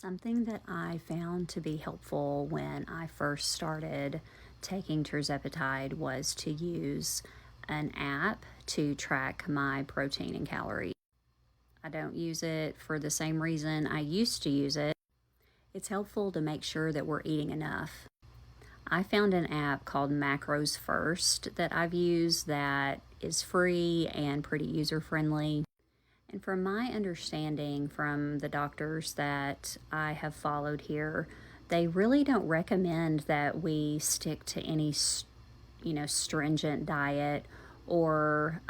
Something that I found to be helpful when I first started taking tirzepatide was to use an app to track my protein and calories. I don't use it for the same reason I used to use it. It's helpful to make sure that we're eating enough. I found an app called Macros First that I've used that is free and pretty user-friendly. And from my understanding from the doctors that I have followed here, they really don't recommend that we stick to any, stringent diet or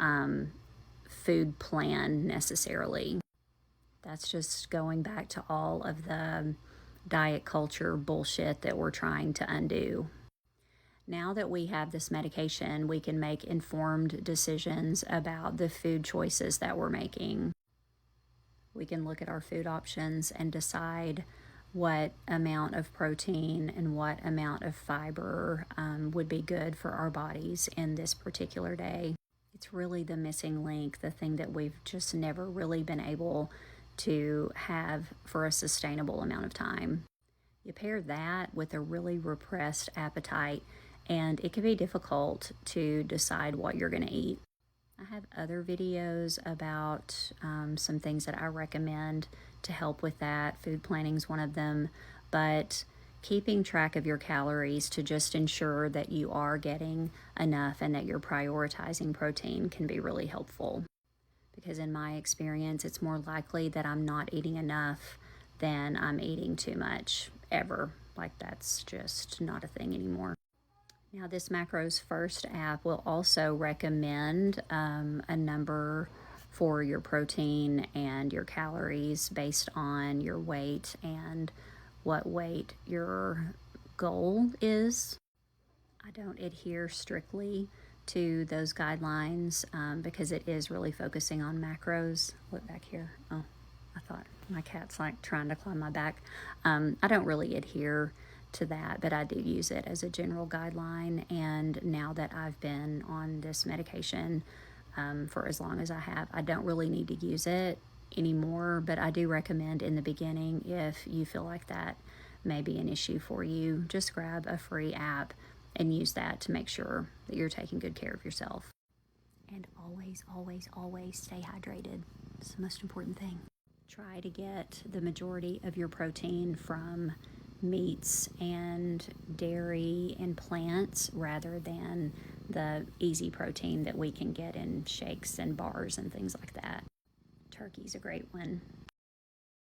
food plan necessarily. That's just going back to all of the diet culture bullshit that we're trying to undo. Now that we have this medication, we can make informed decisions about the food choices that we're making. We can look at our food options and decide what amount of protein and what amount of fiber would be good for our bodies in this particular day. It's really the missing link, the thing that we've just never really been able to have for a sustainable amount of time. You pair that with a really repressed appetite, and it can be difficult to decide what you're going to eat. I have other videos about some things that I recommend to help with that. Food planning is one of them, but keeping track of your calories to just ensure that you are getting enough and that you're prioritizing protein can be really helpful. Because in my experience, it's more likely that I'm not eating enough than I'm eating too much ever. Like that's just not a thing anymore. Now, this Macros First app will also recommend a number for your protein and your calories based on your weight and what weight your goal is. I don't adhere strictly to those guidelines because it is really focusing on macros. Look back here. Oh, I thought my cat's like trying to climb my back. I don't really adhere to that, but I do use it as a general guideline. And now that I've been on this medication for as long as I have, I don't really need to use it anymore, but I do recommend in the beginning, if you feel like that may be an issue for you, just grab a free app and use that to make sure that you're taking good care of yourself. And always, always, always stay hydrated. It's the most important thing. Try to get the majority of your protein from meats and dairy and plants rather than the easy protein that we can get in shakes and bars and things like that. Turkey's a great one.